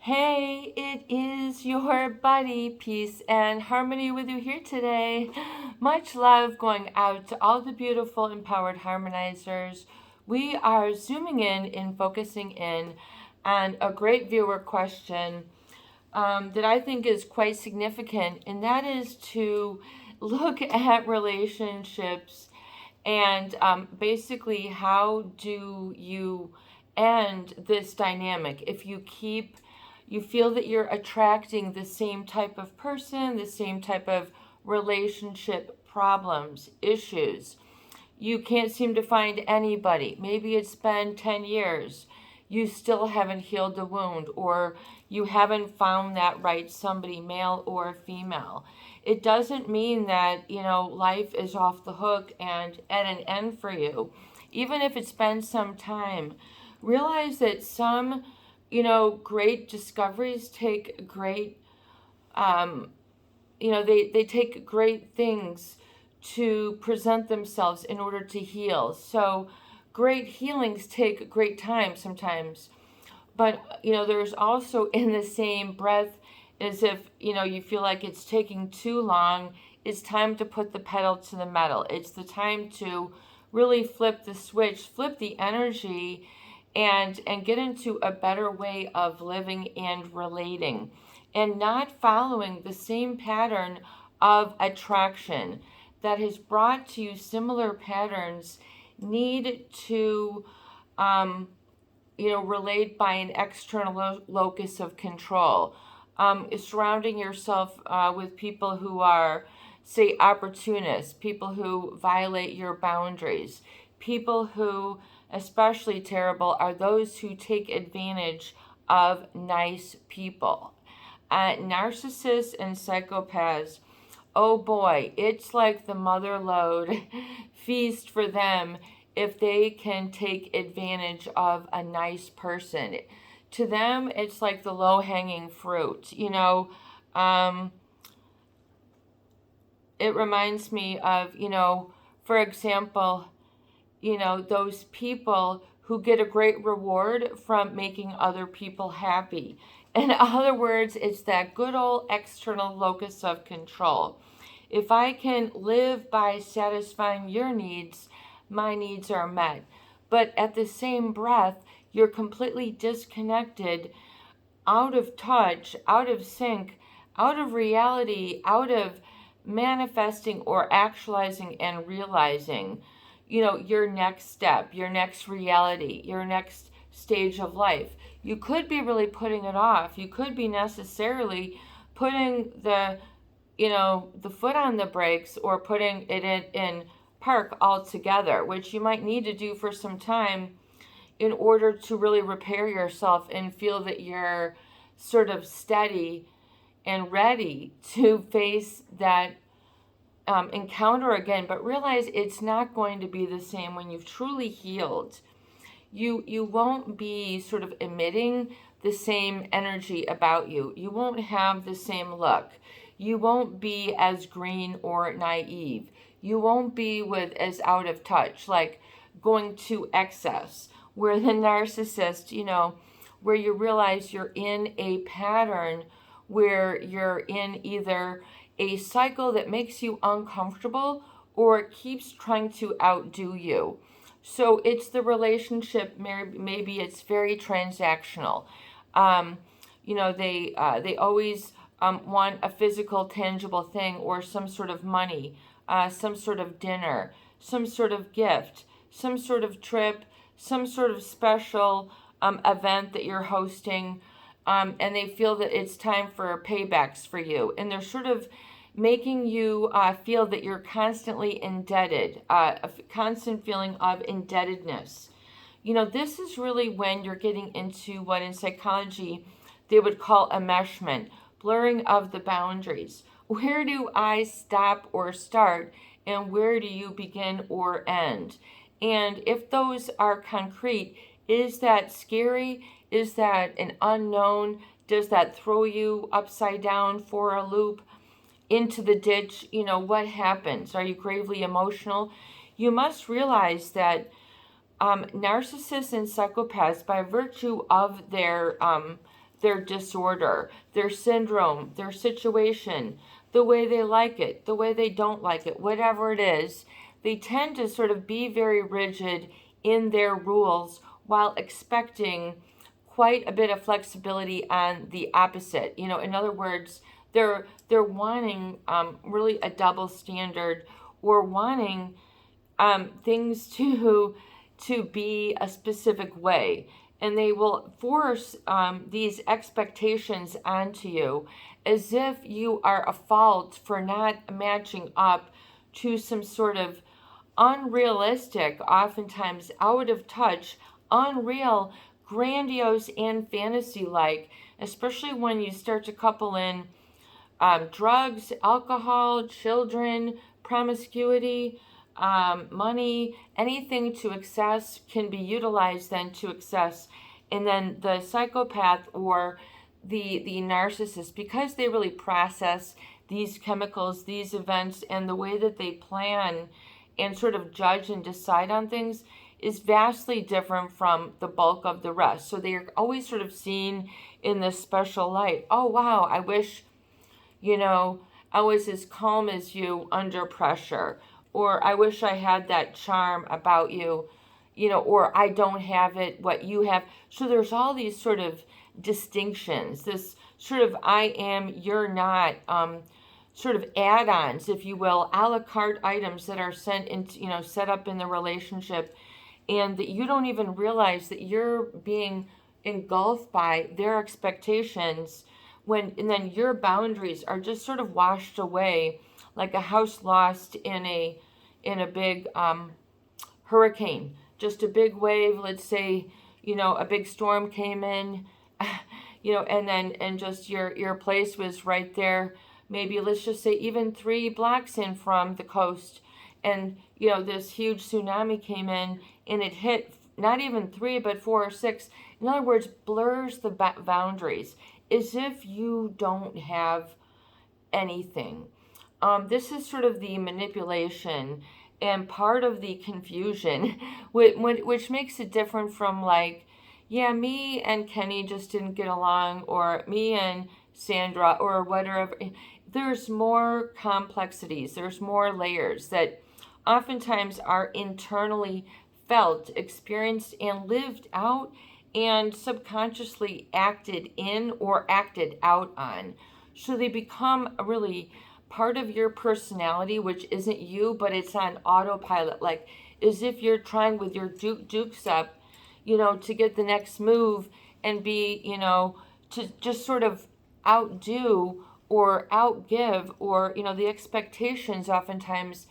Hey, it is your buddy, Peace and Harmony with you here today. Much love going out to all the beautiful empowered harmonizers. We are zooming in and focusing in on a great viewer question that I think is quite significant, and that is to look at relationships and basically how do you end this dynamic if you feel that you're attracting the same type of person, the same type of relationship problems, issues. You can't seem to find anybody. Maybe it's been 10 years. You still haven't healed the wound, or you haven't found that right somebody, male or female. It doesn't mean that, life is off the hook and at an end for you. Even if it's been some time, realize that some great discoveries take great, they take great things to present themselves in order to heal. So great healings take great time sometimes. But, there's also in the same breath as if, you feel like it's taking too long, it's time to put the pedal to the metal. It's the time to really flip the switch, flip the energy, and get into a better way of living and relating, and not following the same pattern of attraction that has brought to you similar patterns. Need to relate by an external locus of control. Surrounding yourself with people who are, say, opportunists, people who violate your boundaries, people who, especially terrible, are those who take advantage of nice people. Narcissists and psychopaths, oh boy, it's like the mother lode feast for them if they can take advantage of a nice person. To them, it's like the low-hanging fruit. It reminds me of, for example, those people who get a great reward from making other people happy. In other words, it's that good old external locus of control. If I can live by satisfying your needs, my needs are met. But at the same breath, you're completely disconnected, out of touch, out of sync, out of reality, out of manifesting or actualizing and realizing, your next step, your next reality, your next stage of life. You could be really putting it off. You could be necessarily putting the foot on the brakes, or putting it in park altogether, which you might need to do for some time in order to really repair yourself and feel that you're sort of steady and ready to face that encounter again. But realize it's not going to be the same when you've truly healed. You won't be sort of emitting the same energy about you. You won't have the same look. You won't be as green or naive. You won't be with as out of touch, like going to excess, where the narcissist, where you realize you're in a pattern where you're in either a cycle that makes you uncomfortable or it keeps trying to outdo you. So it's the relationship, maybe it's very transactional. They always want a physical, tangible thing, or some sort of money, some sort of dinner, some sort of gift, some sort of trip, some sort of special event that you're hosting, and they feel that it's time for paybacks for you. And they're sort of making you feel that you're constantly indebted, a constant feeling of indebtedness. This is really when you're getting into what in psychology they would call enmeshment, blurring of the boundaries. Where do I stop or start, and where do you begin or end? And if those are concrete, is that scary? Is that an unknown? Does that throw you upside down for a loop, into the ditch? What happens? Are you gravely emotional? You must realize that narcissists and psychopaths, by virtue of their their disorder, their syndrome, their situation, the way they like it, the way they don't like it, whatever it is. They tend to sort of be very rigid in their rules while expecting quite a bit of flexibility on the opposite. In other words, they're wanting really a double standard, or wanting things to be a specific way, and they will force these expectations onto you as if you are a fault for not matching up to some sort of unrealistic, oftentimes out of touch, unreal, grandiose, and fantasy-like, especially when you start to couple in drugs, alcohol, children, promiscuity, money, anything to excess can be utilized then to excess. And then the psychopath or the narcissist, because they really process these chemicals, these events, and the way that they plan and sort of judge and decide on things is vastly different from the bulk of the rest. So they are always sort of seen in this special light. Oh, wow, I wish, I was as calm as you under pressure. Or I wish I had that charm about you, or I don't have it, what you have. So there's all these sort of distinctions, this sort of I am, you're not, sort of add-ons, if you will, a la carte items that are sent into, set up in the relationship, and that you don't even realize that you're being engulfed by their expectations and then your boundaries are just sort of washed away like a house lost in a big hurricane, just a big wave. Let's say, a big storm came in, and just your place was right there. Maybe let's just say even 3 blocks in from the coast, and this huge tsunami came in and it hit not even 3 but 4 or 6. In other words, blurs the boundaries as if you don't have anything. This is sort of the manipulation and part of the confusion, which makes it different from like, yeah, me and Kenny just didn't get along, or me and Sandra, or whatever. There's more complexities, there's more layers that oftentimes are internally felt, experienced, and lived out, and subconsciously acted in or acted out on. So they become really part of your personality, which isn't you, but it's on autopilot, like as if you're trying with your dukes up, to get the next move and be, to just sort of outdo or outgive, or, the expectations oftentimes,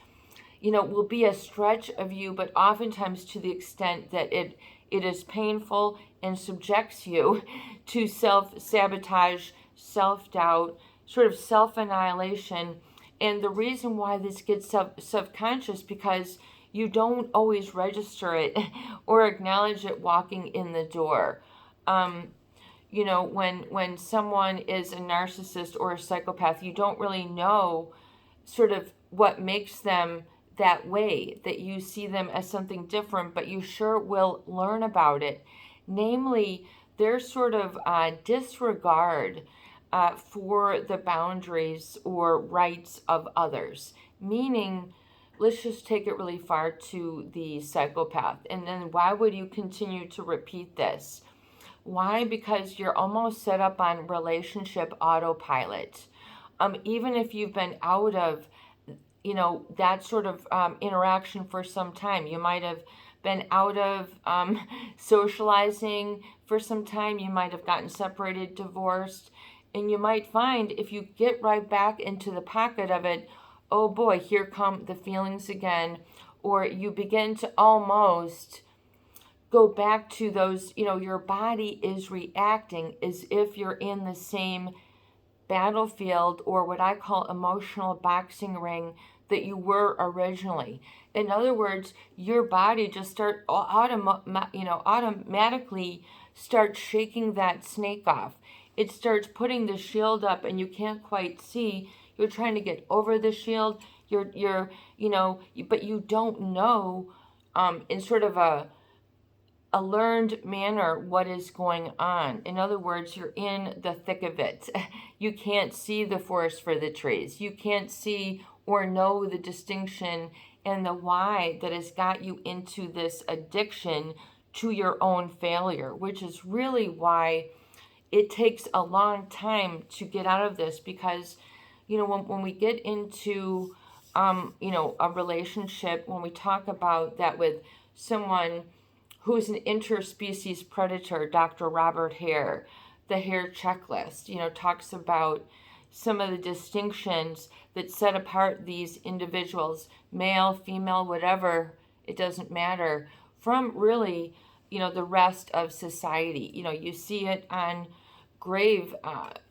will be a stretch of you, but oftentimes to the extent that it is painful and subjects you to self-sabotage, self-doubt, sort of self-annihilation. And the reason why this gets subconscious, because you don't always register it or acknowledge it walking in the door. When someone is a narcissist or a psychopath, you don't really know sort of what makes them that way, that you see them as something different, but you sure will learn about it. Namely, their sort of disregard for the boundaries or rights of others. Meaning, let's just take it really far to the psychopath. And then why would you continue to repeat this? Why? Because you're almost set up on relationship autopilot. Even if you've been out of, that sort of interaction for some time, you might have been out of socializing for some time, you might have gotten separated, divorced, and you might find if you get right back into the pocket of it, oh boy, here come the feelings again, or you begin to almost go back to those, your body is reacting as if you're in the same battlefield, or what I call emotional boxing ring, that you were originally. In other words, your body just automatically starts shaking that snake off. It starts putting the shield up, and you can't quite see. You're trying to get over the shield. But you don't know, in sort of a a learned manner what is going on. In other words, you're in the thick of it. You can't see the forest for the trees. You can't see or know the distinction and the why that has got you into this addiction to your own failure, which is really why it takes a long time to get out of this. Because when we get into a relationship, when we talk about that with someone who's an interspecies predator, Dr. Robert Hare, the Hare checklist, talks about some of the distinctions that set apart these individuals, male, female, whatever, it doesn't matter, from really, the rest of society. You see it on grave,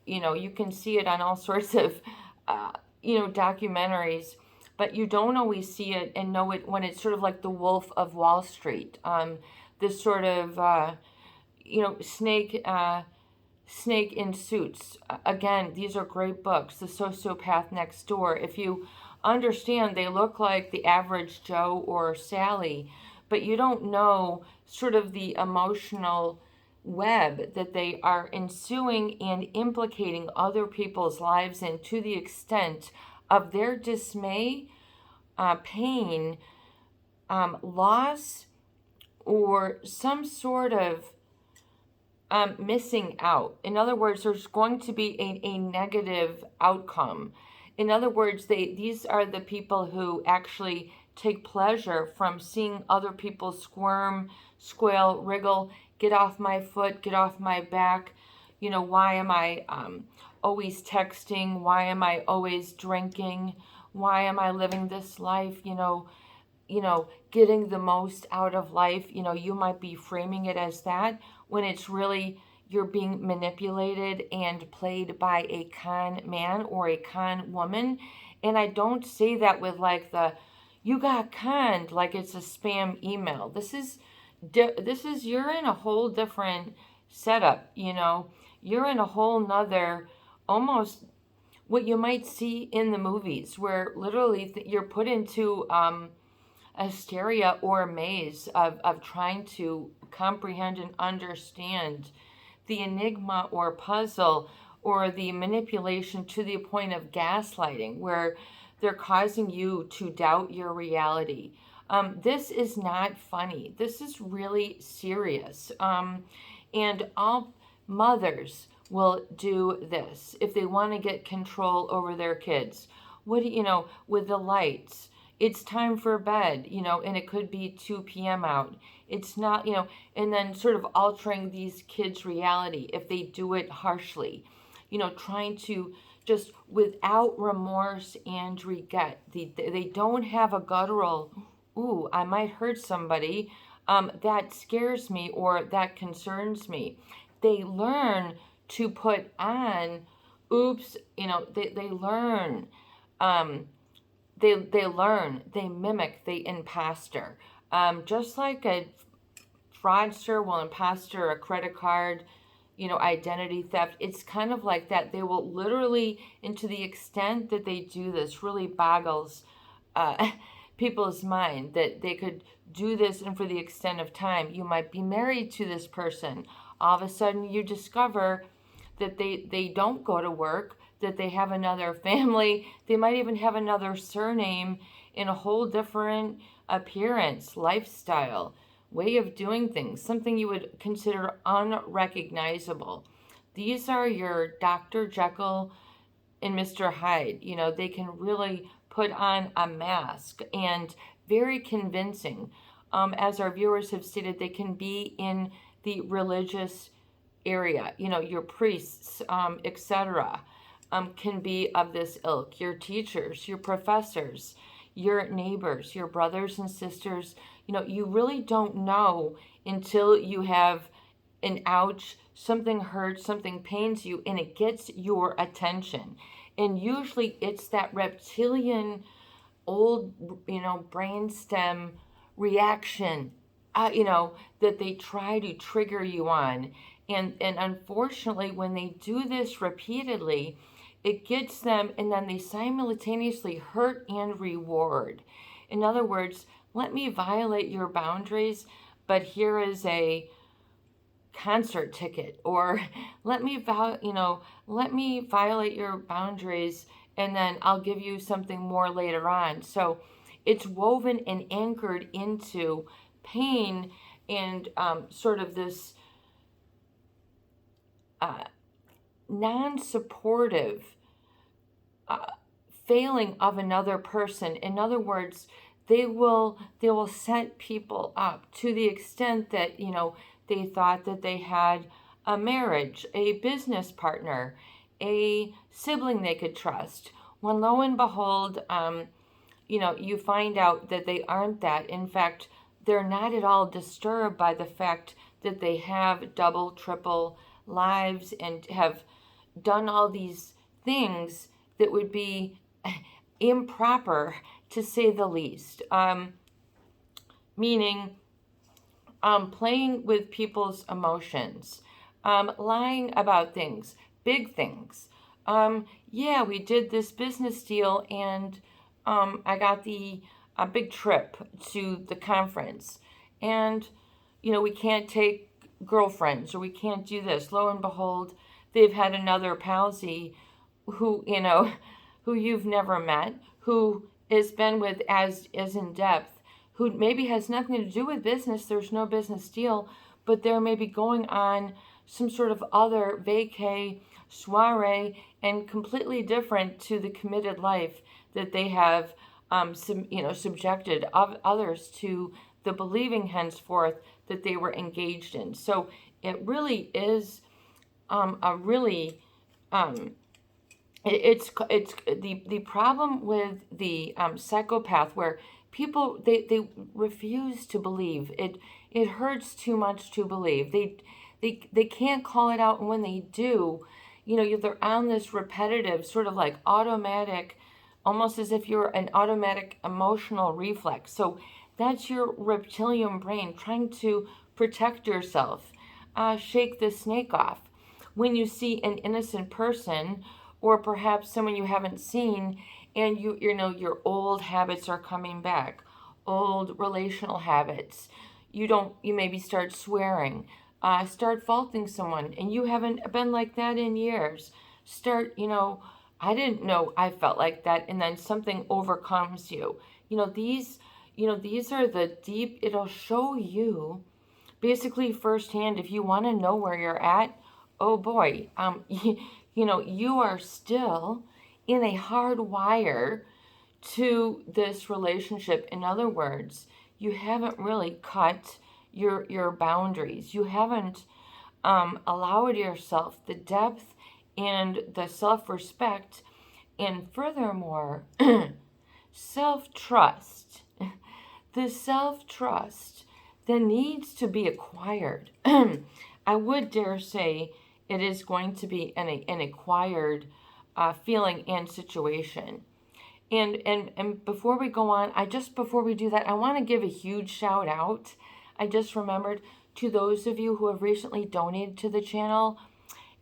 you can see it on all sorts of, documentaries, but you don't always see it and know it when it's sort of like the Wolf of Wall Street. This sort of, snake in suits. Again, these are great books. The Sociopath Next Door. If you understand, they look like the average Joe or Sally, but you don't know sort of the emotional web that they are ensuing and implicating other people's lives in, to the extent of their dismay, pain, loss, or some sort of missing out. In other words, there's going to be a negative outcome. In other words, these are the people who actually take pleasure from seeing other people squirm, squeal, wriggle, get off my foot, get off my back. Why am I always texting? Why am I always drinking? Why am I living this life? Getting the most out of life. You might be framing it as that, when it's really you're being manipulated and played by a con man or a con woman. And I don't say that with like you got conned, like it's a spam email. This is you're in a whole different setup. You're in a whole nother, almost what you might see in the movies, where literally you're put into hysteria or maze of trying to comprehend and understand the enigma or puzzle or the manipulation, to the point of gaslighting, where they're causing you to doubt your reality. This is not funny. This is really serious. And all mothers will do this if they want to get control over their kids. With the lights, it's time for bed, and it could be 2 p.m. out. It's not, and then sort of altering these kids' reality if they do it harshly, trying to just, without remorse and regret. They don't have a guttural, ooh, I might hurt somebody, that scares me or that concerns me. They learn to put on, oops, they learn, they learn, they mimic, they imposter. Just like a fraudster will imposter a credit card, identity theft. It's kind of like that. They will literally, and to the extent that they do this, really boggles people's mind that they could do this. And for the extent of time, you might be married to this person. All of a sudden you discover that they don't go to work, that they have another family. They might even have another surname in a whole different appearance, lifestyle, way of doing things, something you would consider unrecognizable. These are your Dr. Jekyll and Mr. Hyde. They can really put on a mask, and very convincing. As our viewers have stated, they can be in the religious area, your priests, etc., can be of this ilk. Your teachers, your professors, your neighbors, your brothers and sisters. You really don't know until you have an ouch, something hurts, something pains you, and it gets your attention. And usually it's that reptilian, old, brainstem reaction, that they try to trigger you on. And unfortunately, when they do this repeatedly, it gets them, and then they simultaneously hurt and reward. In other words, let me violate your boundaries. but here is a concert ticket, or let me let me violate your boundaries, and then I'll give you something more later on. So it's woven and anchored into pain and sort of this non-supportive failing of another person. In other words, they will set people up to the extent that they thought that they had a marriage, a business partner, a sibling they could trust, when lo and behold you find out that they aren't that. In fact, they're not at all disturbed by the fact that they have double, triple lives and have done all these things that would be improper, to say the least. Meaning, playing with people's emotions, lying about things, big things. Yeah, we did this business deal, and I got a big trip to the conference, and we can't take girlfriends, or we can't do this. Lo and behold, they've had another palsy who who you've never met, who has been with as in depth, who maybe has nothing to do with business. There's no business deal, but they're maybe going on some sort of other vacay soiree, and completely different to the committed life that they have subjected of others to, the believing henceforth that they were engaged in. So it really is a really it's the problem with the psychopath, where people they refuse to believe it. It hurts too much to believe. They can't call it out, and when they do, they're on this repetitive sort of like automatic, almost as if you're an automatic emotional reflex. So that's your reptilian brain trying to protect yourself. Shake the snake off. When you see an innocent person, or perhaps someone you haven't seen, and your old habits are coming back, old relational habits. You maybe start swearing, start faulting someone, and you haven't been like that in years. Start, I didn't know I felt like that, and then something overcomes you. These are the deep, it'll show you basically firsthand, if you want to know where you're at. Oh boy, you are still in a hard wire to this relationship. In other words, you haven't really cut your boundaries. You haven't allowed yourself the depth and the self-respect, and furthermore, self-trust. The self-trust that needs to be acquired. I would dare say it is going to be an acquired feeling and situation. And before we go on, before we do that, I want to give a huge shout out. I just remembered, to those of you who have recently donated to the channel.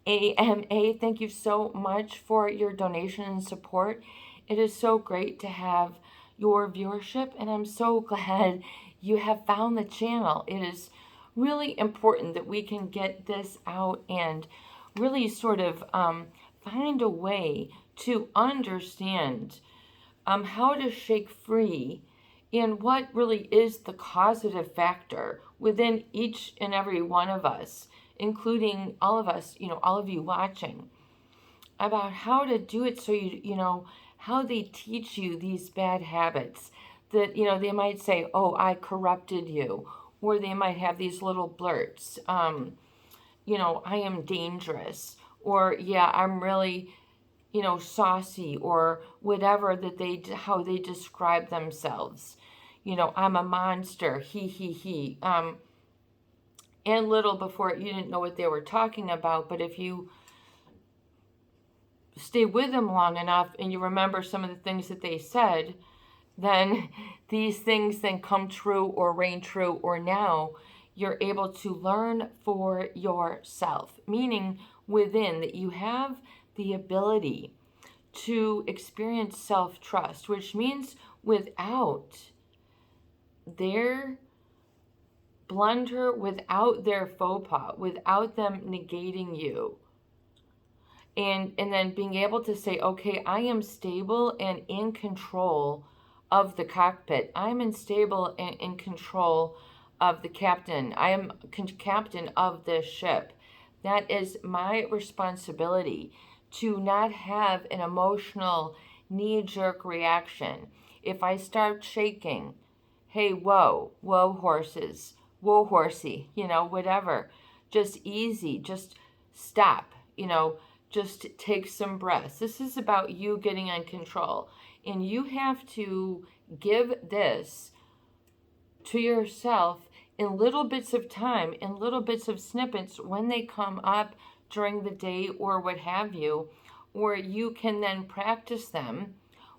AMA, thank you so much for your donation and support. It is so great to have your viewership, and I'm so glad you have found the channel. It is really important that we can get this out and really sort of find a way to understand how to shake free, and what really is the causative factor within each and every one of us, including all of us, all of you watching, about how to do it. So how they teach you these bad habits that, they might say, oh, I corrupted you, or they might have these little blurts, I am dangerous, or yeah, I'm really, saucy, or whatever that how they describe themselves. I'm a monster, he. And little before, you didn't know what they were talking about, but if you stay with them long enough and you remember some of the things that they said, then these things then come true or reign true, or now you're able to learn for yourself, meaning within that you have the ability to experience self-trust, which means without their blunder without their faux pas, without them negating you. And then being able to say, okay, I am stable and in control of the cockpit. I'm unstable and in control of the captain. I am captain of this ship. That is my responsibility, to not have an emotional knee-jerk reaction. If I start shaking, hey, whoa, horses, whoa, horsey, whatever. Just easy, just stop, just take some breaths. This is about you getting in control. And you have to give this to yourself in little bits of time, in little bits of snippets when they come up during the day or what have you, or you can then practice them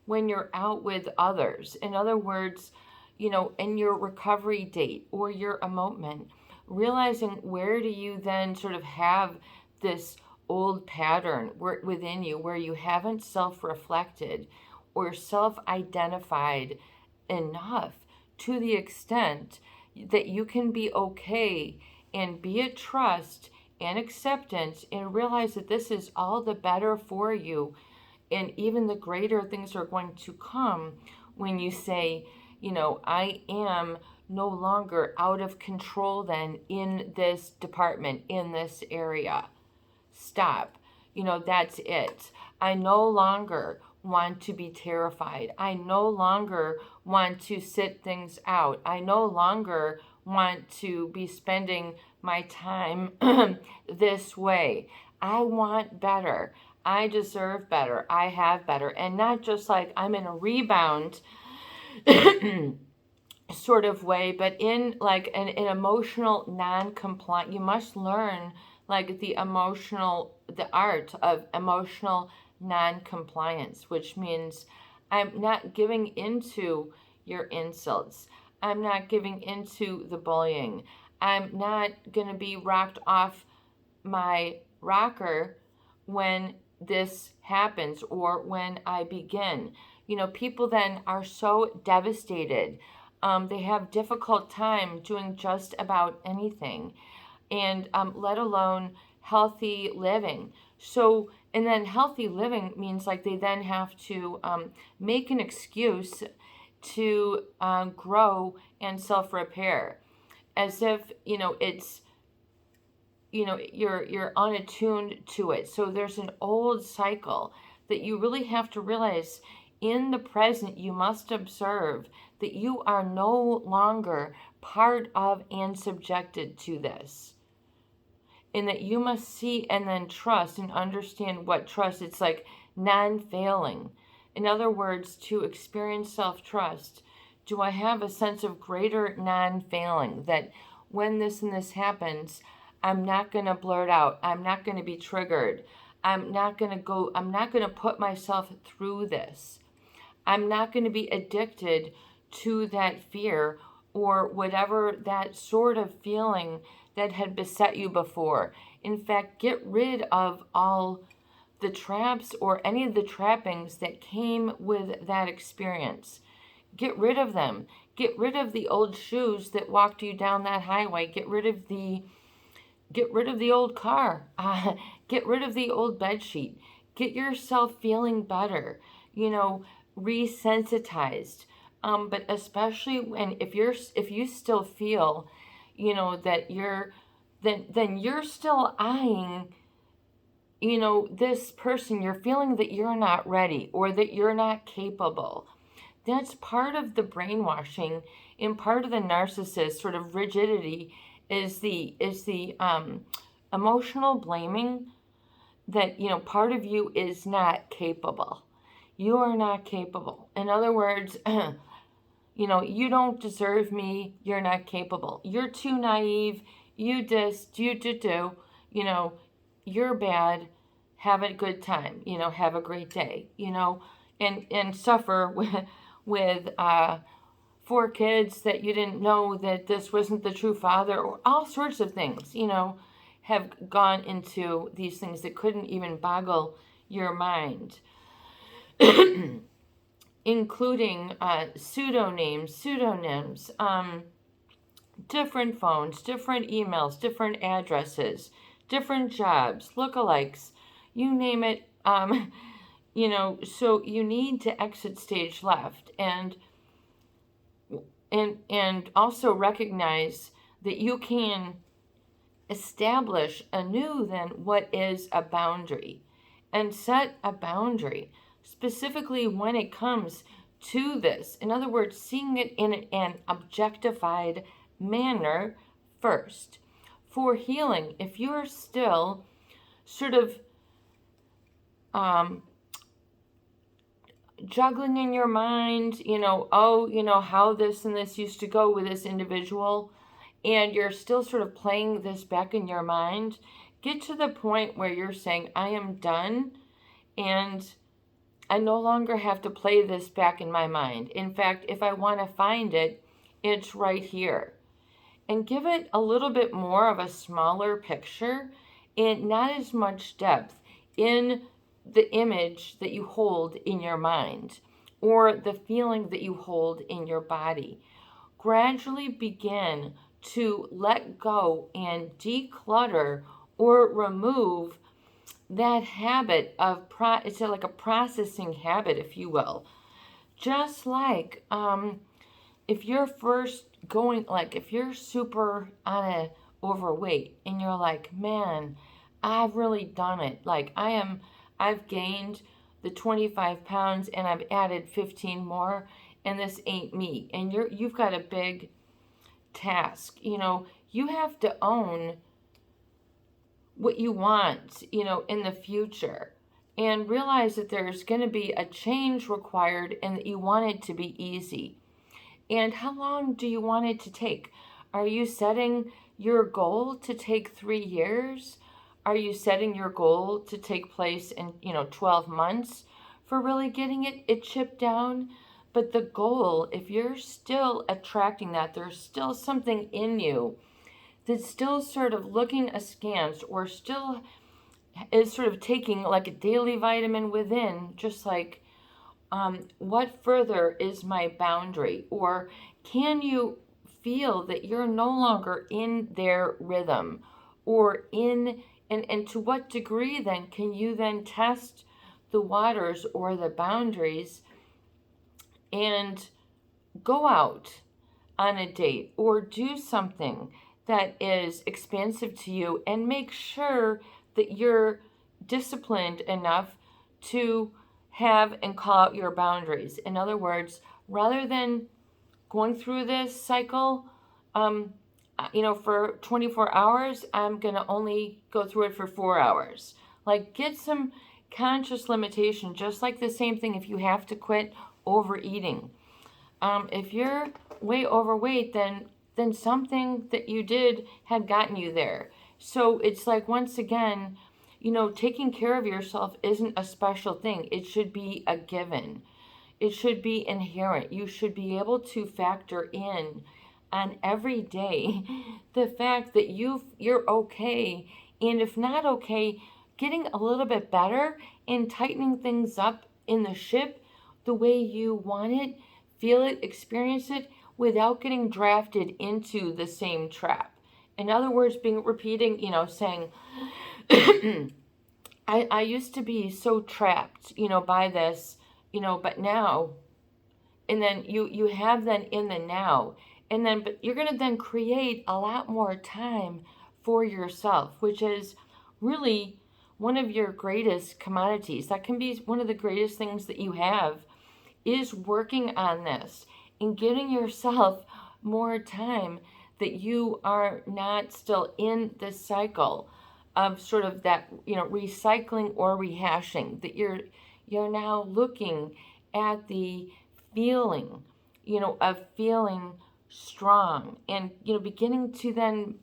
when you're out with others. In other words, in your recovery date or your emotement, realizing where do you then sort of have this old pattern within you where you haven't self-reflected or self-identified enough to the extent that you can be okay and be at trust and acceptance and realize that this is all the better for you, and even the greater things are going to come when you say, I am no longer out of control then in this department, in this area. Stop. That's it. I no longer want to be terrified. I no longer want to sit things out. I no longer want to be spending my time this way. I want better. I deserve better. I have better. And not just like I'm in a rebound sort of way, but in like an emotional non-compliant. You must learn like the art of emotional non-compliance, which means I'm not giving into your insults. I'm not giving into the bullying. I'm not going to be rocked off my rocker when this happens or when I begin. People then are so devastated. They have difficult time doing just about anything, and let alone healthy living. So, and then healthy living means like they then have to make an excuse to grow and self-repair, as if it's you're unattuned to it. So there's an old cycle that you really have to realize. In the present, you must observe that you are no longer part of and subjected to this. And that you must see and then trust and understand what trust. It's like non-failing. In other words, to experience self-trust, do I have a sense of greater non-failing, that when this and this happens, I'm not going to blurt out. I'm not going to be triggered. I'm not going to put myself through this. I'm not going to be addicted to that fear or whatever that sort of feeling that had beset you before. In fact, get rid of all the traps or any of the trappings that came with that experience. Get rid of them. Get rid of the old shoes that walked you down that highway. Get rid of the old car. Get rid of the old bed sheet. Get yourself feeling better. Resensitized. But especially if you still feel, that then you're still eyeing, this person, you're feeling that you're not ready or that you're not capable. That's part of the brainwashing and part of the narcissist sort of rigidity is the emotional blaming that, part of you is not capable. You are not capable. In other words, you don't deserve me. You're not capable. You're too naive. You do. You're bad. Have a good time. Have a great day. And suffer with 4 kids that you didn't know that this wasn't the true father, or all sorts of things. Have gone into these things that couldn't even boggle your mind. Including pseudonyms, different phones, different emails, different addresses, different jobs, lookalikes, you name it. So you need to exit stage left, and also recognize that you can establish anew then what is a boundary, and set a boundary specifically when it comes to this. In other words, seeing it in an objectified manner first. For healing, if you're still sort of juggling in your mind, how this and this used to go with this individual, and you're still sort of playing this back in your mind, get to the point where you're saying, I am done, and I no longer have to play this back in my mind. In fact, if I want to find it, it's right here. And give it a little bit more of a smaller picture and not as much depth in the image that you hold in your mind or the feeling that you hold in your body. Gradually begin to let go and declutter or remove that habit of, it's like a processing habit, if you will. Just like if you're first going, like if you're super overweight and you're like, man, I've really done it. Like I've gained the 25 pounds and I've added 15 more, and this ain't me. And you've got a big task. You have to own what you want, in the future, and realize that there's going to be a change required and that you want it to be easy. And how long do you want it to take? Are you setting your goal to take 3 years? Are you setting your goal to take place in, 12 months for really getting it chipped down? But the goal, if you're still attracting that, there's still something in you that's still sort of looking askance or still is sort of taking like a daily vitamin within, just like, what further is my boundary? Or can you feel that you're no longer in their rhythm or and to what degree then can you then test the waters or the boundaries and go out on a date or do something that is expansive to you, and make sure that you're disciplined enough to have and call out your boundaries. In other words, rather than going through this cycle, for 24 hours, I'm going to only go through it for 4 hours. Like, get some conscious limitation, just like the same thing if you have to quit overeating. If you're way overweight, then something that you did had gotten you there. So it's like, once again, taking care of yourself isn't a special thing. It should be a given. It should be inherent. You should be able to factor in on every day the fact that you're okay, and if not okay, getting a little bit better and tightening things up in the ship the way you want it, feel it, experience it, without getting drafted into the same trap. In other words, repeating, saying, I used to be so trapped, by this, but now, and then you have then in the now, and then, but you're going to then create a lot more time for yourself, which is really one of your greatest commodities. That can be one of the greatest things that you have, is working on this and giving yourself more time, that you are not still in the cycle of sort of that, recycling or rehashing, that you're now looking at the feeling, of feeling strong, and, beginning to then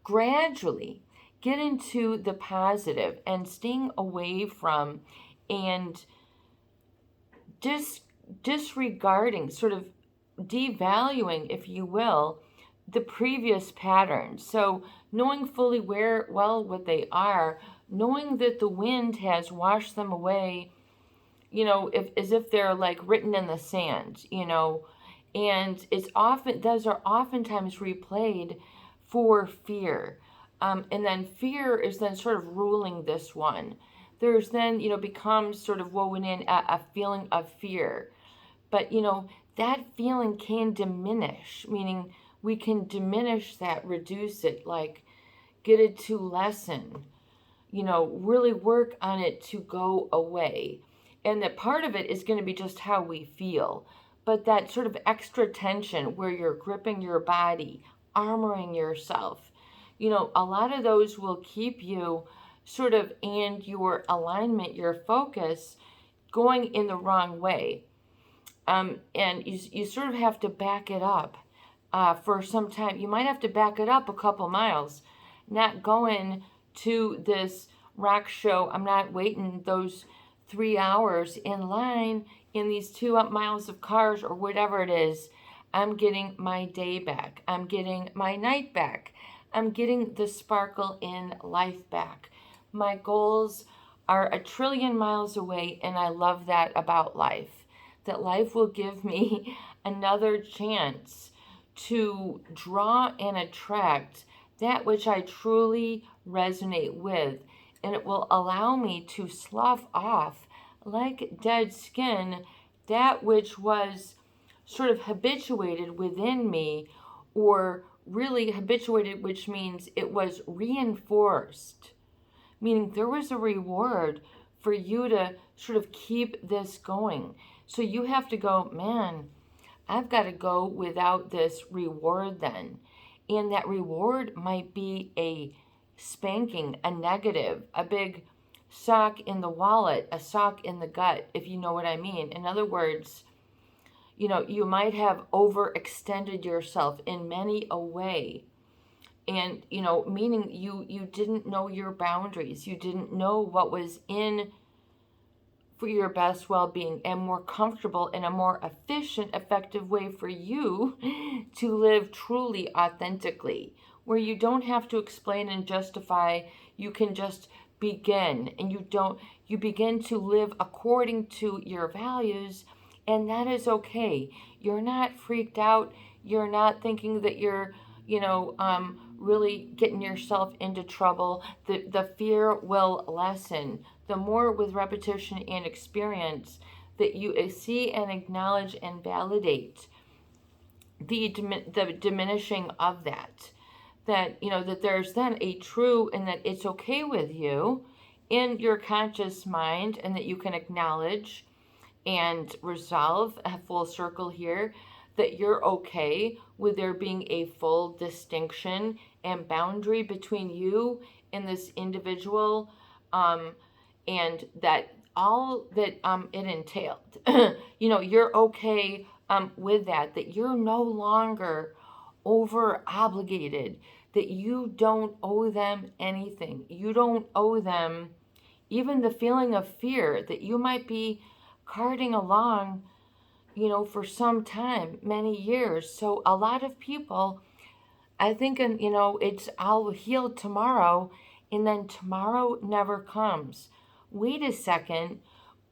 gradually get into the positive and staying away from and disregarding, sort of devaluing, if you will, the previous patterns. So knowing fully what they are, knowing that the wind has washed them away, as if they're like written in the sand, And those are oftentimes replayed for fear. And then fear is then sort of ruling this one. There's then, becomes sort of woven in a feeling of fear. But, that feeling can diminish, meaning we can diminish that, reduce it, like get it to lessen, really work on it to go away. And that part of it is going to be just how we feel. But that sort of extra tension where you're gripping your body, armoring yourself, a lot of those will keep you sort of, and your alignment, your focus, going in the wrong way. And you sort of have to back it up for some time. You might have to back it up a couple miles, not going to this rock show. I'm not waiting those 3 hours in line in these 2 miles of cars or whatever it is. I'm getting my day back. I'm getting my night back. I'm getting the sparkle in life back. My goals are 1 trillion miles away, and I love that about life. That life will give me another chance to draw and attract that which I truly resonate with. And it will allow me to slough off like dead skin that which was sort of habituated within me, or really habituated, which means it was reinforced, meaning there was a reward for you to sort of keep this going. So you have to go, man, I've got to go without this reward then. And that reward might be a spanking, a negative, a big sock in the wallet, a sock in the gut, if you know what I mean. In other words, you might have overextended yourself in many a way. And, meaning you didn't know your boundaries. You didn't know what was in for your best well-being and more comfortable and a more efficient, effective way for you to live truly authentically, where you don't have to explain and justify. You can just begin, and you begin to live according to your values, and that is okay. You're not freaked out. You're not thinking that you're really getting yourself into trouble. The fear will lessen. The more with repetition and experience that you see and acknowledge and validate the diminishing of that there's then a true, and that it's okay with you in your conscious mind, and that you can acknowledge and resolve a full circle here, that you're okay with there being a full distinction and boundary between you and this individual, and that all that it entailed. You're okay with that you're no longer over obligated, that you don't owe them anything. You don't owe them even the feeling of fear that you might be carting along, for some time, many years. So a lot of people, I think, it's I'll heal tomorrow, and then tomorrow never comes. Wait a second.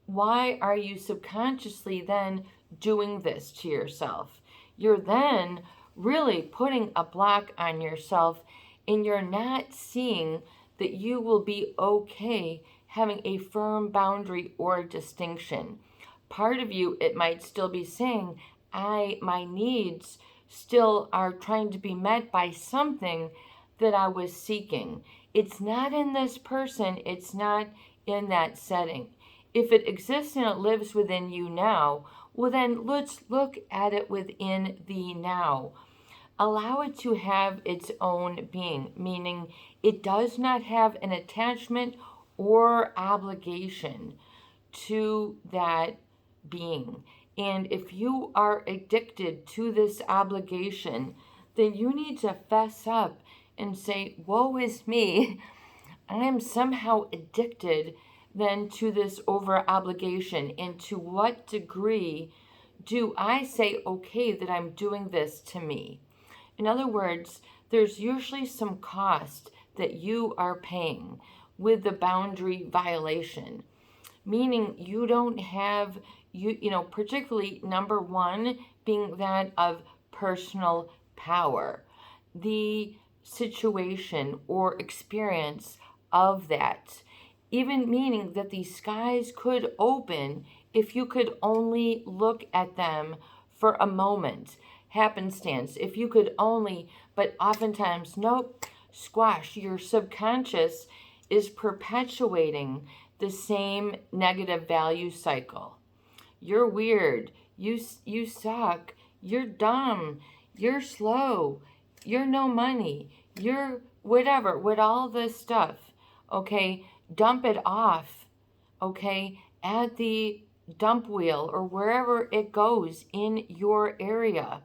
Why are you subconsciously then doing this to yourself? You're then really putting a block on yourself, and you're not seeing that you will be okay having a firm boundary or distinction. Part of you, it might still be saying, my needs still are trying to be met by something that I was seeking. It's not in this person. It's not in that setting. If it exists and it lives within you now, well then let's look at it within the now. Allow it to have its own being, meaning it does not have an attachment or obligation to that being. And if you are addicted to this obligation, then you need to fess up and say, woe is me. I am somehow addicted then to this over obligation. And to what degree do I say, okay, that I'm doing this to me? In other words, there's usually some cost that you are paying with the boundary violation, meaning you don't have particularly number one being that of personal power. The situation or experience of that, even meaning that the skies could open if you could only look at them for a moment. Happenstance, if you could only, but oftentimes, nope, squash. Your subconscious is perpetuating the same negative value cycle. You're weird. You suck. You're dumb. You're slow. You're no money. You're whatever. With all this stuff, okay, dump it off, okay, at the dump wheel or wherever it goes in your area.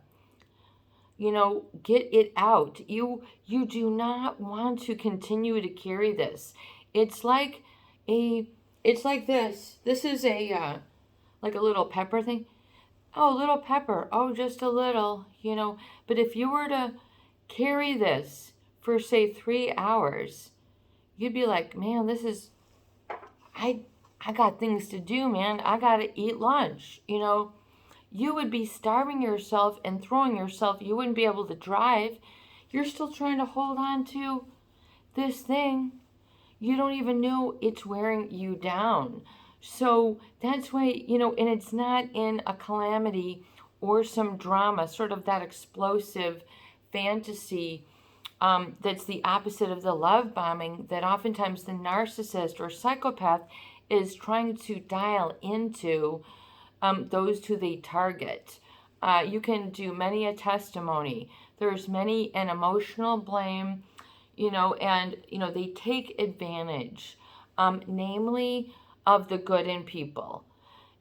Get it out. You do not want to continue to carry this. It's like this. This is like a little pepper thing. Oh, little pepper. Oh, just a little, But if you were to carry this for say 3 hours, you'd be like, man, I got things to do, man. I got to eat lunch, You would be starving yourself and throwing yourself. You wouldn't be able to drive. You're still trying to hold on to this thing. You don't even know it's wearing you down. So that's why, and it's not in a calamity or some drama, sort of that explosive fantasy that's the opposite of the love bombing that oftentimes the narcissist or psychopath is trying to dial into those who they target. You can do many a testimony. There's many an emotional blame, and, they take advantage, namely of the good in people.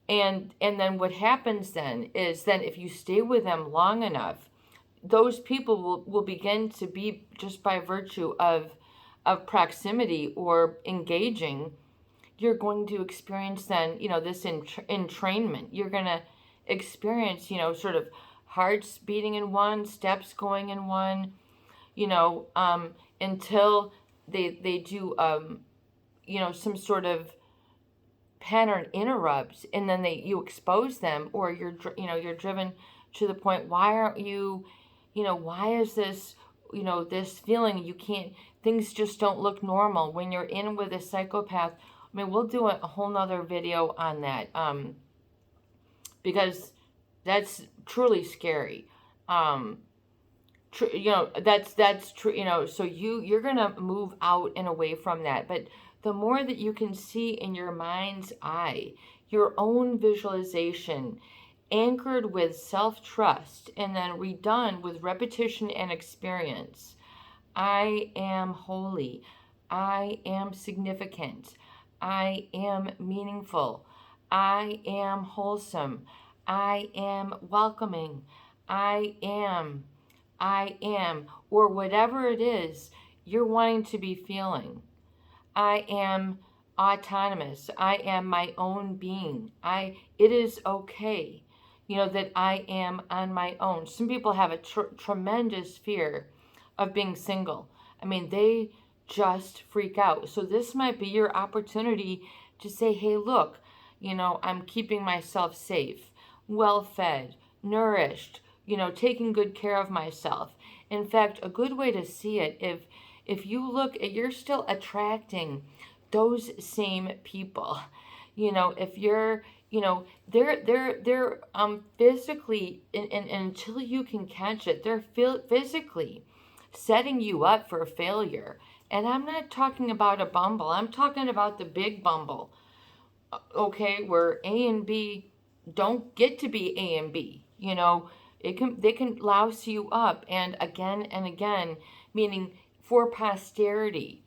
And then what happens then is then if you stay with them long enough, those people will begin to be, just by virtue of proximity or engaging, you're going to experience then, this entrainment. You're going to experience, sort of hearts beating in one, steps going in one, until they do, some sort of pattern interrupts, and then you expose them, or you're driven to the point, why aren't you, why is this, this feeling you can't, things just don't look normal when you're in with a psychopath. I mean, we'll do a whole nother video on that, because that's truly scary. That's true, so you're going to move out and away from that. But the more that you can see in your mind's eye, your own visualization, anchored with self-trust, and then redone with repetition and experience. I am holy. I am significant. I am meaningful. I am wholesome. I am welcoming. I am, or whatever it is you're wanting to be feeling. I am autonomous. I am my own being. It is okay, that I am on my own. Some people have a tremendous fear of being single. I mean, they just freak out. So this might be your opportunity to say, hey, look, I'm keeping myself safe, well-fed, nourished, taking good care of myself. In fact, a good way to see it, if you look at, you're still attracting those same people. If you're, they're physically, and until you can catch it, they're physically setting you up for failure. And I'm not talking about a bumble. I'm talking about the big bumble. Okay, where A and B don't get to be A and B. They can louse you up and again, meaning for posterity,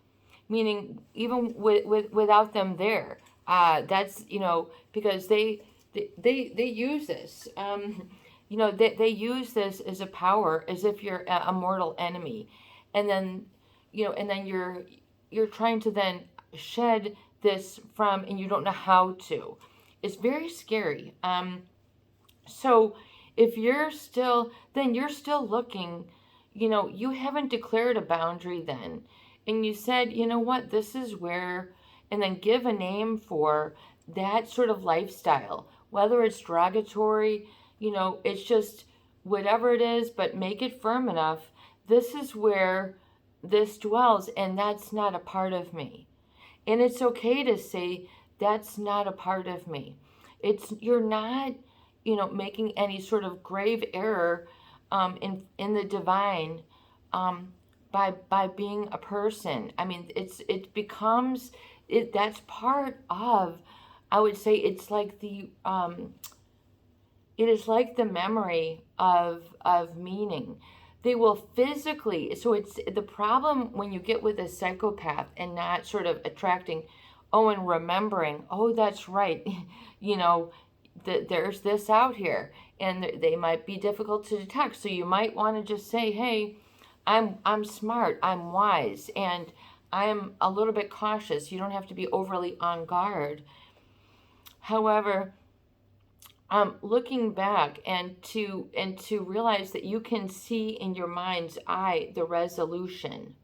meaning even without them there. That's because they use this. They use this as a power, as if you're a mortal enemy, and then you're trying to then shed this from, and you don't know how to. It's very scary. So if you're still looking, you haven't declared a boundary then, and you said, this is where, and then give a name for that sort of lifestyle whether it's derogatory, it's just whatever it is, but make it firm enough. This is where this dwells, and that's not a part of me. And it's okay to say, that's not a part of me. You're not, making any sort of grave error in the divine by being a person. I mean, it becomes it. That's part of. I would say it's like it is like the memory of meaning. They will physically, so it's the problem when you get with a psychopath and not sort of attracting, and remembering, that's right, there's this out here, and they might be difficult to detect. So you might want to just say, hey, I'm smart, I'm wise, and I'm a little bit cautious. You don't have to be overly on guard. However, looking back and to realize that you can see in your mind's eye the resolution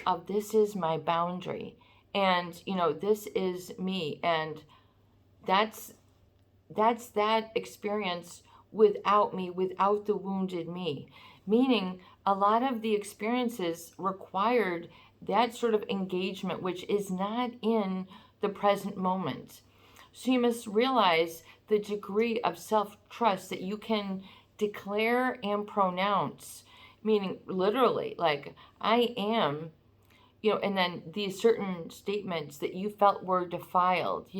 of, this is my boundary, and this is me, and that's that experience without me, without the wounded me. Meaning, a lot of the experiences required that sort of engagement, which is not in the present moment. So you must realize the degree of self-trust that you can declare and pronounce, meaning literally, like, I am, and then these certain statements that you felt were defiled,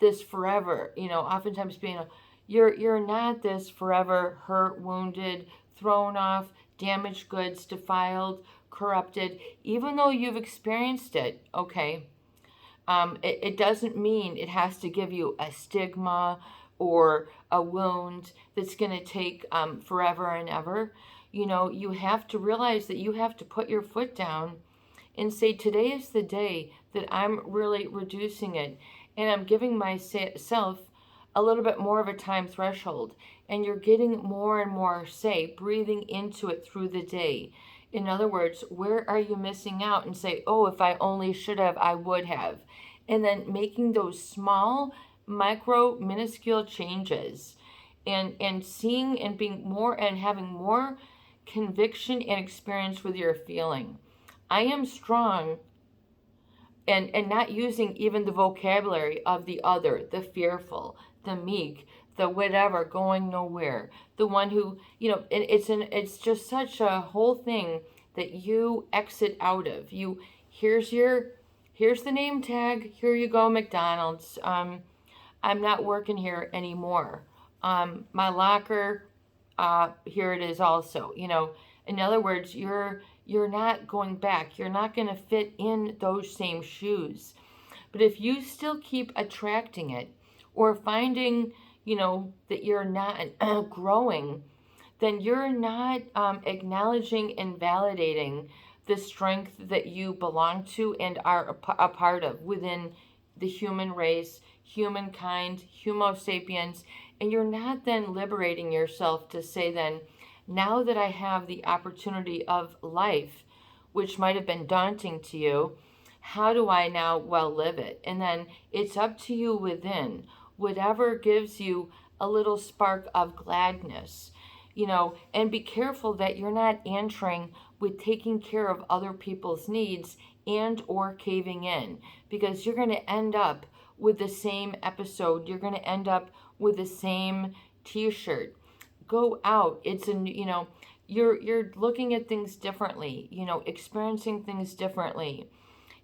this forever, oftentimes being you're not this forever hurt, wounded, thrown off, damaged goods, defiled, corrupted, even though you've experienced it, okay? It doesn't mean it has to give you a stigma or a wound that's going to take forever and ever. You have to realize that you have to put your foot down and say, today is the day that I'm really reducing it, and I'm giving myself a little bit more of a time threshold, and you're getting more and more, breathing into it through the day. In other words, where are you missing out? And say, if I only should have, I would have. And then making those small, micro, minuscule changes, and seeing and being more and having more conviction and experience with your feeling. I am strong, and not using even the vocabulary of the other, the fearful, the meek, the whatever, going nowhere, the one who, it's just such a whole thing that you exit out of. Here's the name tag, here you go, McDonald's. I'm not working here anymore. My locker, here it is also. In other words, you're not going back. You're not going to fit in those same shoes. But if you still keep attracting it, or finding, that you're not growing, then you're not acknowledging and validating the strength that you belong to and are a part of within the human race, humankind, Homo sapiens. And you're not then liberating yourself to say then, now that I have the opportunity of life, which might have been daunting to you, how do I now live it? And then it's up to you within, whatever gives you a little spark of gladness, and be careful that you're not answering with taking care of other people's needs and or caving in, because you're going to end up with the same episode. You're going to end up with the same t-shirt. Go out. You're looking at things differently, experiencing things differently.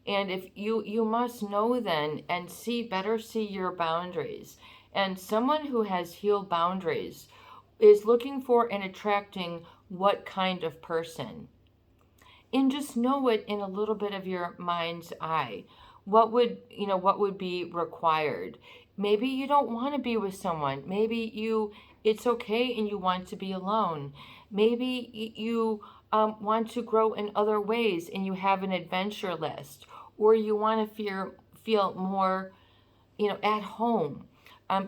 And if you must know then and better see your boundaries. And someone who has healed boundaries is looking for and attracting what kind of person. And just know it in a little bit of your mind's eye. What would be required? Maybe you don't want to be with someone. Maybe it's okay and you want to be alone. Maybe you want to grow in other ways and you have an adventure list, or you want to feel more, at home.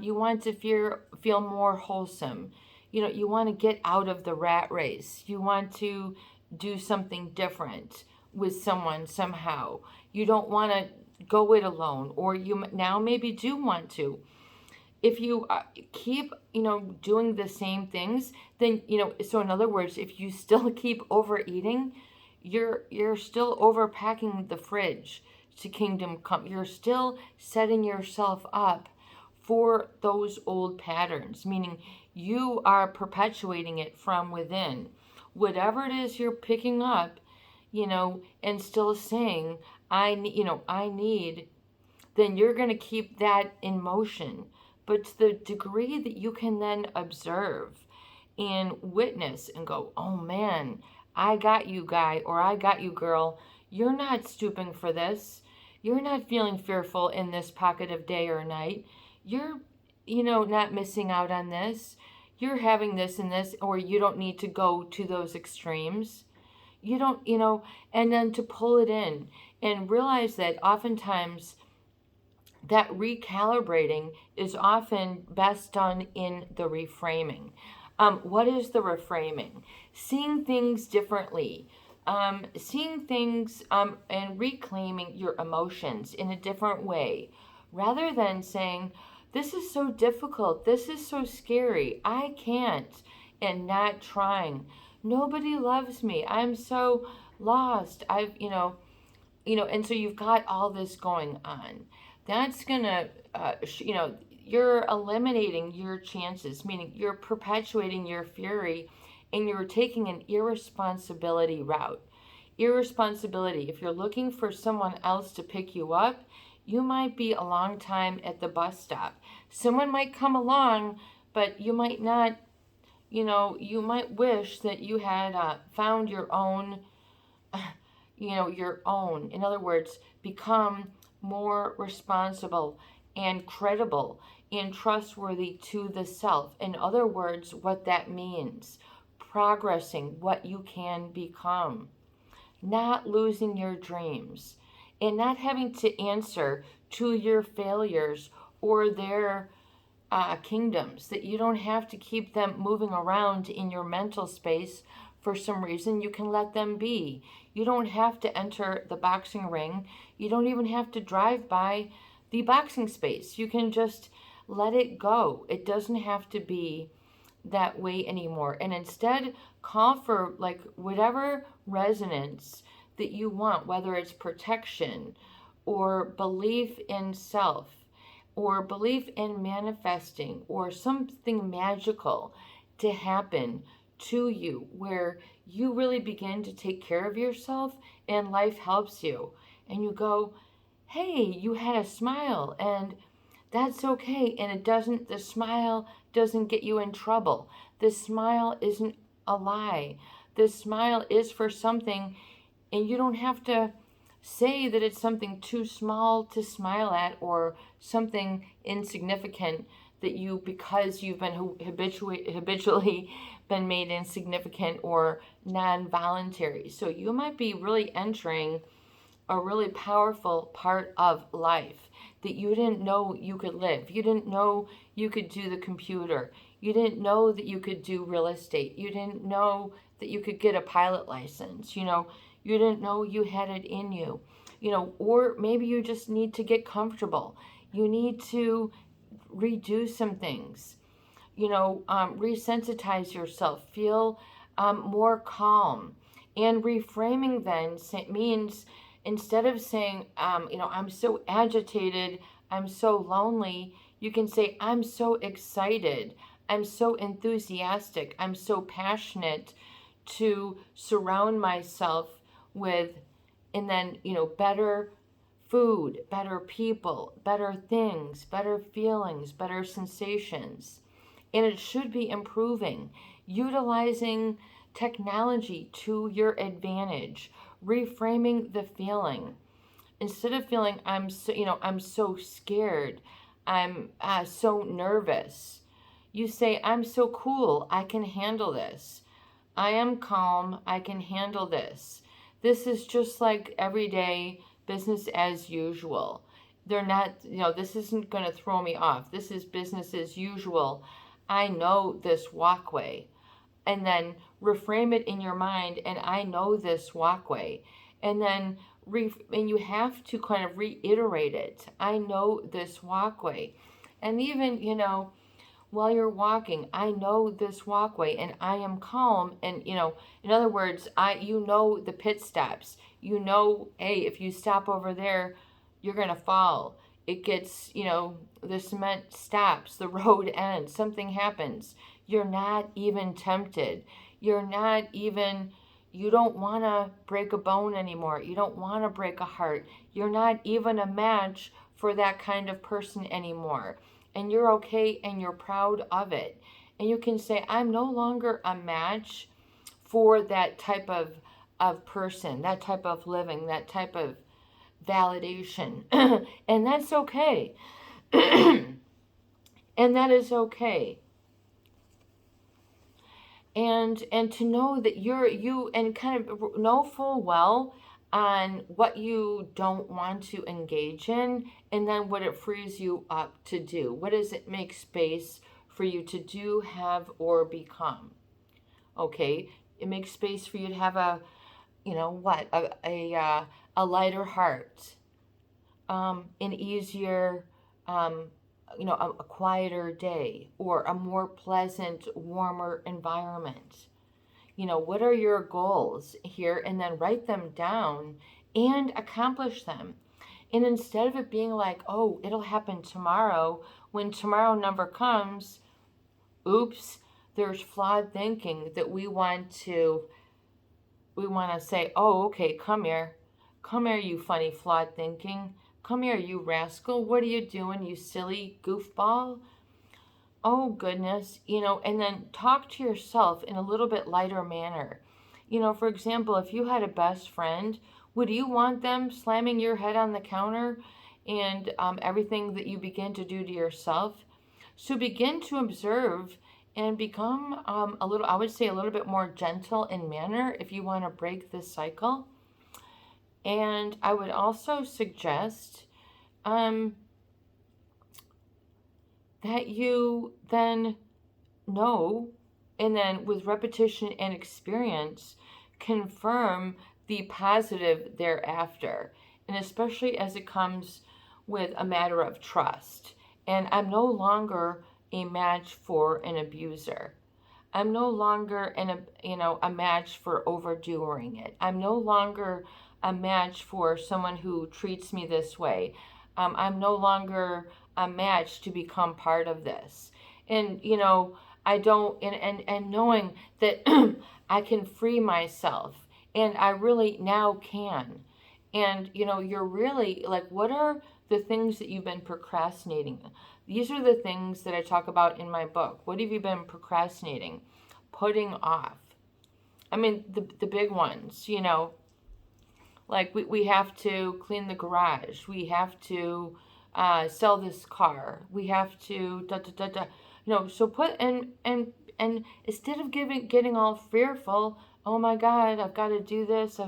You want to feel more wholesome. You want to get out of the rat race. You want to do something different with someone somehow. You don't want to go it alone, or you now maybe do want to. if you keep, doing the same things, then, so in other words, if you still keep overeating, you're still overpacking the fridge to kingdom come. You're still setting yourself up for those old patterns, meaning you are perpetuating it from within. Whatever it is you're picking up, and still saying, I need, then you're going to keep that in motion. But to the degree that you can then observe and witness and go, oh man, I got you, guy, or I got you, girl. You're not stooping for this. You're not feeling fearful in this pocket of day or night. You're, not missing out on this. You're having this and this, or you don't need to go to those extremes. You don't, and then to pull it in and realize that oftentimes that recalibrating is often best done in the reframing. What is the reframing? Seeing things differently, seeing things and reclaiming your emotions in a different way, rather than saying, this is so difficult, this is so scary, I can't, and not trying. Nobody loves me, I'm so lost, and so you've got all this going on. That's gonna, you're eliminating your chances, meaning you're perpetuating your fury, and you're taking an irresponsibility route. Irresponsibility, if you're looking for someone else to pick you up, you might be a long time at the bus stop. Someone might come along, but you might not, you might wish that you had found your own, your own. In other words, become more responsible and credible and trustworthy to the self. In other words, what that means, progressing what you can become, not losing your dreams, and not having to answer to your failures or their kingdoms, that you don't have to keep them moving around in your mental space for some reason. You can let them be. You don't have to enter the boxing ring. You don't even have to drive by the boxing space. You can just let it go. It doesn't have to be that way anymore. And instead, call for like whatever resonance that you want, whether it's protection or belief in self or belief in manifesting or something magical to happen to you, where you really begin to take care of yourself and life helps you. And you go, hey, you had a smile and that's okay. And the smile doesn't get you in trouble. The smile isn't a lie. The smile is for something, and you don't have to say that it's something too small to smile at or something insignificant that you, because you've been habitually been made insignificant or non-voluntary. So you might be really entering a really powerful part of life that you didn't know you could live. You didn't know you could do the computer. You didn't know that you could do real estate. You didn't know that you could get a pilot license. You didn't know you had it in you. Or maybe you just need to get comfortable. You need to redo some things. Resensitize yourself. Feel more calm. And reframing then means, instead of saying, I'm so agitated, I'm so lonely, you can say, I'm so excited, I'm so enthusiastic, I'm so passionate to surround myself with, and then, better food, better people, better things, better feelings, better sensations. And it should be improving, utilizing technology to your advantage, reframing the feeling. Instead of feeling I'm so scared, I'm so nervous, you say, I'm so cool, I can handle this. I am calm, I can handle this. This is just like everyday business as usual. They're not, this isn't going to throw me off. This is business as usual. I know this walkway. And then reframe it in your mind, and I know this walkway. And then and you have to kind of reiterate it. I know this walkway. And even, while you're walking, I know this walkway and I am calm. And, in other words, the pit stops. Hey, if you stop over there, you're going to fall. It gets, the cement stops, the road ends, something happens. You're not even tempted. You don't want to break a bone anymore. You don't want to break a heart. You're not even a match for that kind of person anymore. And you're okay and you're proud of it. And you can say, I'm no longer a match for that type of person, that type of living, that type of validation. And that's okay. And that is okay. And to know that you and kind of know full well on what you don't want to engage in, and then what it frees you up to do. What does it make space for you to do, have, or become? Okay, it makes space for you to have a lighter heart, an easier, a quieter day, or a more pleasant, warmer environment. What are your goals here? And then write them down and accomplish them. And instead of it being like, oh, it'll happen tomorrow, when tomorrow never comes, oops, there's flawed thinking that we want to say, oh, okay, come here, you funny flawed thinking, come here, you rascal, what are you doing, you silly goofball? Oh goodness, and then talk to yourself in a little bit lighter manner. For example, if you had a best friend, would you want them slamming your head on the counter and everything that you begin to do to yourself? So begin to observe and become a little bit more gentle in manner if you want to break this cycle. And I would also suggest that you then know, and then with repetition and experience, confirm the positive thereafter. And especially as it comes with a matter of trust. And I'm no longer a match for an abuser. I'm no longer a match for overdoing it. I'm no longer a match for someone who treats me this way. I'm no longer a match to become part of this. And I don't and knowing that I can free myself, and I really now can. And you're really like, what are the things that you've been procrastinating? These are the things that I talk about in my book. What have you been procrastinating, putting off? I mean, the big ones, like we have to clean the garage. We have to sell this car. We have to da da da da. So put and instead of getting all fearful, oh my God, I've got to do this.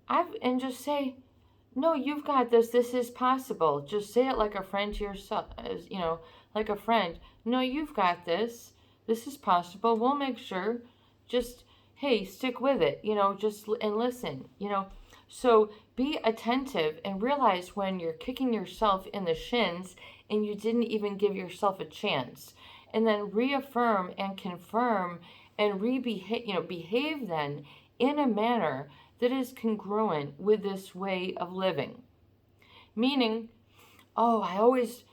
And just say, no, you've got this. This is possible. Just say it like a friend to yourself, like a friend. No, you've got this. This is possible. We'll make sure. Just, hey, stick with it, and listen, So be attentive and realize when you're kicking yourself in the shins and you didn't even give yourself a chance. And then reaffirm and confirm and behave then in a manner that is congruent with this way of living. Meaning, oh, I always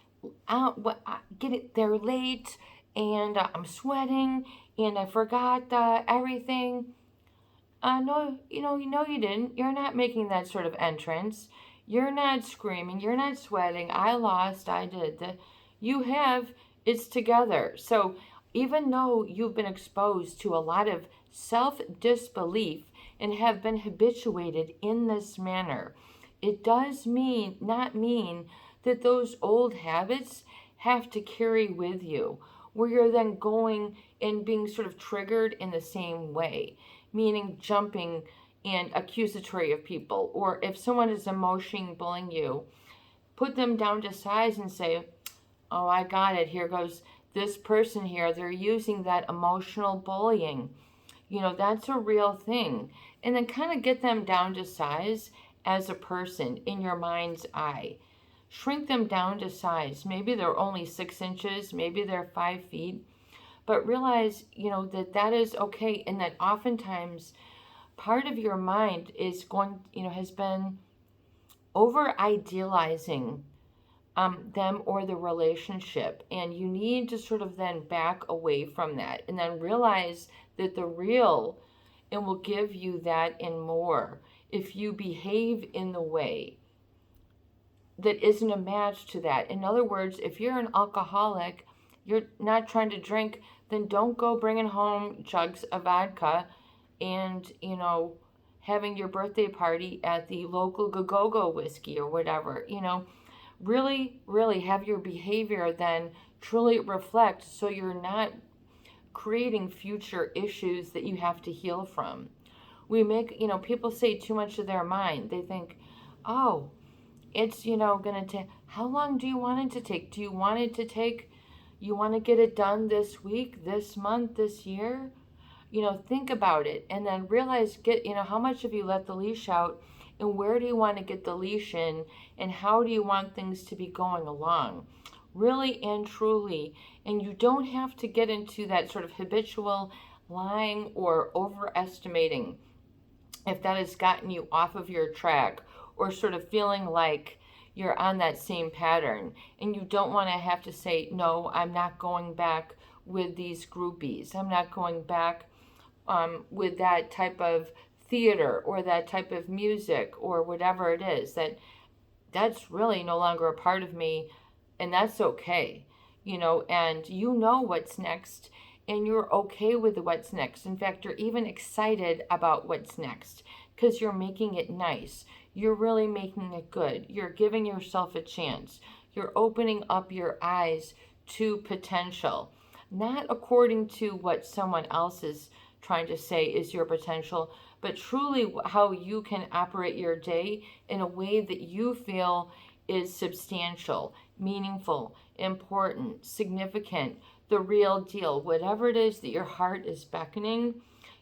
get it there late, and I'm sweating, and I forgot everything. No, you didn't. You're not making that sort of entrance. You're not screaming. You're not sweating. I lost. I did. You have. It's together. So even though you've been exposed to a lot of self-disbelief and have been habituated in this manner, it does not mean that those old habits have to carry with you, where you're then going and being sort of triggered in the same way, meaning jumping and accusatory of people. Or if someone is emotionally bullying you, put them down to size and say, oh, I got it. Here goes this person here. They're using that emotional bullying. That's a real thing. And then kind of get them down to size as a person in your mind's eye. shrink them down to size. Maybe they're only 6 inches, maybe they're 5 feet, but realize, that that is okay, and that oftentimes part of your mind is has been over idealizing them or the relationship, and you need to sort of then back away from that and then realize that the real and will give you that and more if you behave in the way that isn't a match to that. In other words, if you're an alcoholic, you're not trying to drink, then don't go bringing home jugs of vodka and, having your birthday party at the local go-go whiskey or whatever. Really, really have your behavior then truly reflect, so you're not creating future issues that you have to heal from. People say too much of their mind. They think, oh, it's, going to take, how long do you want it to take? Do you want to get it done this week, this month, this year? Think about it, and then realize, how much have you let the leash out, and where do you want to get the leash in, and how do you want things to be going along? Really and truly. And you don't have to get into that sort of habitual lying or overestimating if that has gotten you off of your track, or sort of feeling like you're on that same pattern, and you don't want to have to say, no, I'm not going back with these groupies. I'm not going back with that type of theater or that type of music or whatever it is. That's really no longer a part of me, and that's okay. And what's next, and you're okay with what's next. In fact, you're even excited about what's next because you're making it nice. You're really making it good. You're giving yourself a chance. You're opening up your eyes to potential, not according to what someone else is trying to say is your potential, but truly how you can operate your day in a way that you feel is substantial, meaningful, important, significant, the real deal. Whatever it is that your heart is beckoning,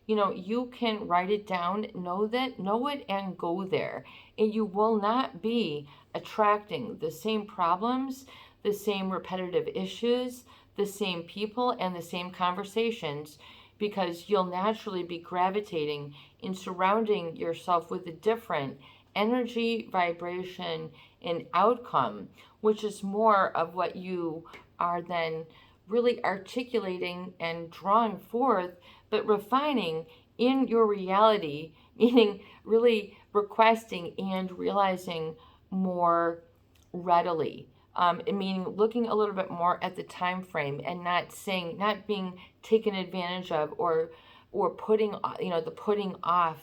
you can write it down, know it, and go there. And you will not be attracting the same problems, the same repetitive issues, the same people, and the same conversations, because you'll naturally be gravitating and surrounding yourself with a different energy, vibration, and outcome, which is more of what you are then really articulating and drawing forth, but refining in your reality, meaning really requesting and realizing more readily. Meaning looking a little bit more at the time frame and not being taken advantage of, or putting off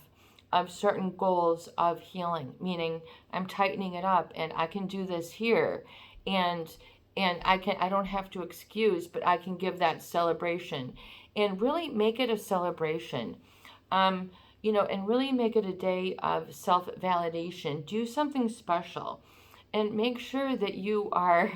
of certain goals of healing. Meaning, I'm tightening it up, and I can do this here, and I don't have to excuse, but I can give that celebration, and really make it a celebration. And really make it a day of self-validation. Do something special. And make sure that you are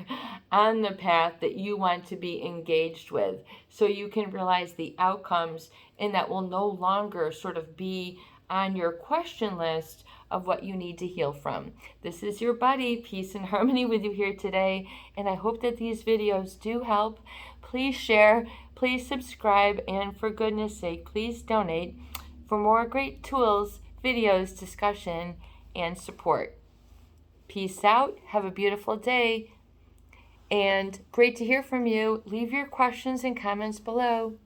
on the path that you want to be engaged with, so you can realize the outcomes, and that will no longer sort of be on your question list of what you need to heal from. This is your buddy, Peace and Harmony, with you here today, and I hope that these videos do help. Please share, please subscribe, and for goodness sake, please donate for more great tools, videos, discussion, and support. Peace out. Have a beautiful day. And great to hear from you. Leave your questions and comments below.